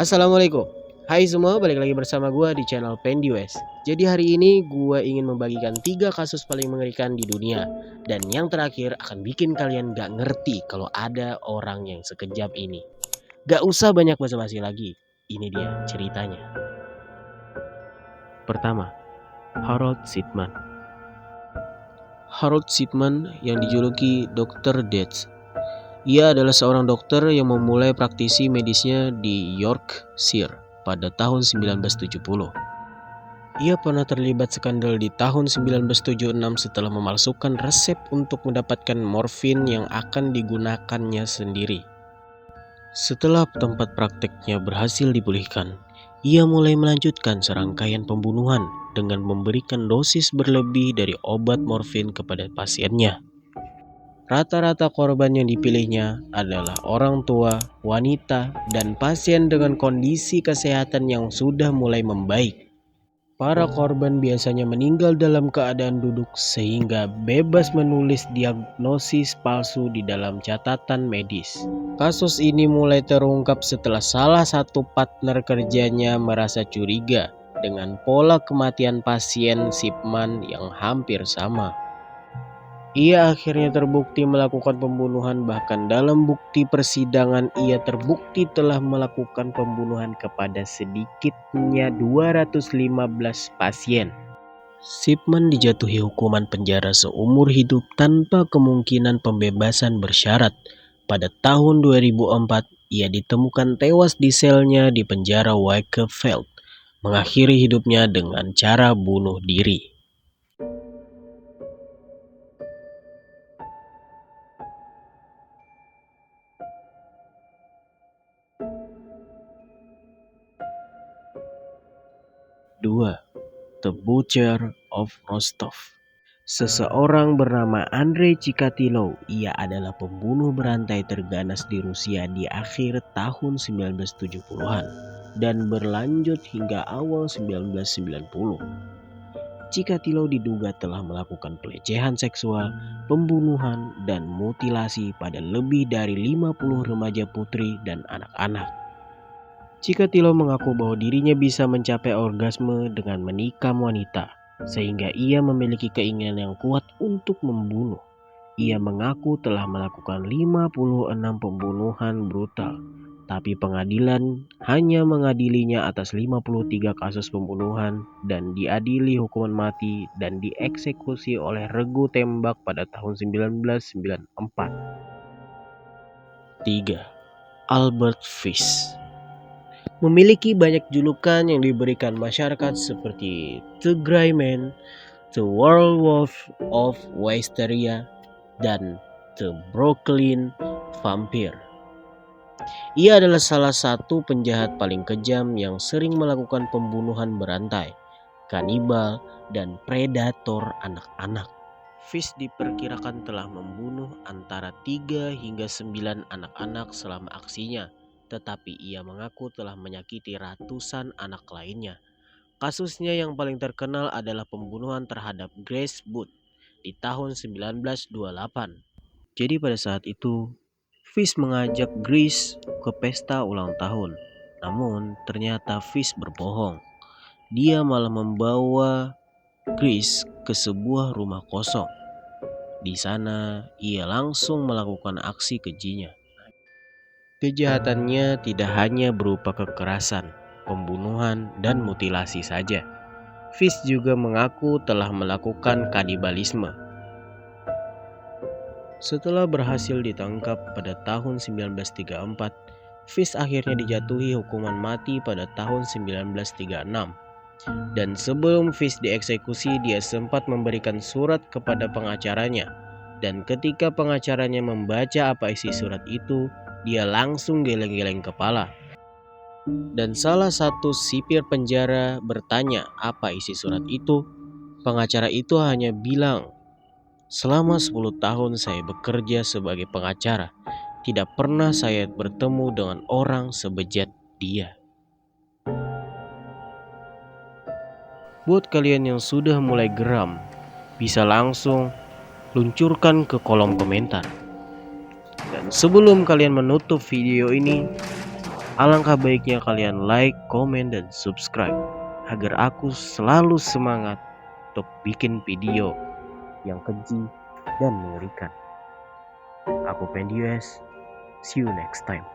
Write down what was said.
Assalamualaikum. Hai semua, balik lagi bersama gue di channel Pendiwes. Jadi hari ini gue ingin membagikan 3 kasus paling mengerikan di dunia. Dan yang terakhir akan bikin kalian gak ngerti kalau ada orang yang sekejam ini. Gak usah banyak basa-basi lagi. Ini dia ceritanya. Pertama, Harold Shipman. Harold Shipman yang dijuluki Dr. Death. Ia adalah seorang dokter yang memulai praktisi medisnya di Yorkshire pada tahun 1970. Ia pernah terlibat skandal di tahun 1976 setelah memalsukan resep untuk mendapatkan morfin yang akan digunakannya sendiri. Setelah tempat prakteknya berhasil dipulihkan, ia mulai melanjutkan serangkaian pembunuhan dengan memberikan dosis berlebih dari obat morfin kepada pasiennya. Rata-rata korban yang dipilihnya adalah orang tua, wanita, dan pasien dengan kondisi kesehatan yang sudah mulai membaik. Para korban biasanya meninggal dalam keadaan duduk sehingga bebas menulis diagnosis palsu di dalam catatan medis. Kasus ini mulai terungkap setelah salah satu partner kerjanya merasa curiga dengan pola kematian pasien Shipman yang hampir sama. Ia akhirnya terbukti melakukan pembunuhan, bahkan dalam bukti persidangan ia terbukti telah melakukan pembunuhan kepada sedikitnya 215 pasien. Shipman dijatuhi hukuman penjara seumur hidup tanpa kemungkinan pembebasan bersyarat. Pada tahun 2004, ia ditemukan tewas di selnya di penjara Wakefield, mengakhiri hidupnya dengan cara bunuh diri. Dua, The Butcher of Rostov. Seseorang bernama Andrei Chikatilo, ia adalah pembunuh berantai terganas di Rusia di akhir tahun 1970-an dan berlanjut hingga awal 1990. Chikatilo diduga telah melakukan pelecehan seksual, pembunuhan, dan mutilasi pada lebih dari 50 remaja putri dan anak-anak. Chikatilo mengaku bahwa dirinya bisa mencapai orgasme dengan menikam wanita, sehingga ia memiliki keinginan yang kuat untuk membunuh. Ia mengaku telah melakukan 56 pembunuhan brutal, tapi pengadilan hanya mengadilinya atas 53 kasus pembunuhan dan diadili hukuman mati dan dieksekusi oleh regu tembak pada tahun 1994. 3. Albert Fish. Memiliki banyak julukan yang diberikan masyarakat seperti The Gray Man, The Werewolf of Wysteria, dan The Brooklyn Vampire. Ia adalah salah satu penjahat paling kejam yang sering melakukan pembunuhan berantai, kanibal, dan predator anak-anak. Fish diperkirakan telah membunuh antara 3 hingga 9 anak-anak selama aksinya, tetapi ia mengaku telah menyakiti ratusan anak lainnya. Kasusnya yang paling terkenal adalah pembunuhan terhadap Grace Booth di tahun 1928. Jadi pada saat itu, Fish mengajak Grace ke pesta ulang tahun. Namun ternyata Fish berbohong. Dia malah membawa Grace ke sebuah rumah kosong. Di sana ia langsung melakukan aksi kejinya. Kejahatannya tidak hanya berupa kekerasan, pembunuhan, dan mutilasi saja. Fish juga mengaku telah melakukan kanibalisme. Setelah berhasil ditangkap pada tahun 1934, Fish akhirnya dijatuhi hukuman mati pada tahun 1936. Dan sebelum Fish dieksekusi, dia sempat memberikan surat kepada pengacaranya. Dan ketika pengacaranya membaca apa isi surat itu, dia langsung geleng-geleng kepala. Dan salah satu sipir penjara bertanya apa isi surat itu. Pengacara itu hanya bilang, "Selama 10 tahun saya bekerja sebagai pengacara. Tidak pernah saya bertemu dengan orang sebejat dia." Buat kalian yang sudah mulai geram, bisa langsung luncurkan ke kolom komentar. Dan sebelum kalian menutup video ini, Alangkah baiknya kalian like, komen, dan subscribe agar aku selalu semangat untuk bikin video yang keji dan mengerikan. Aku Pendius, see you next time.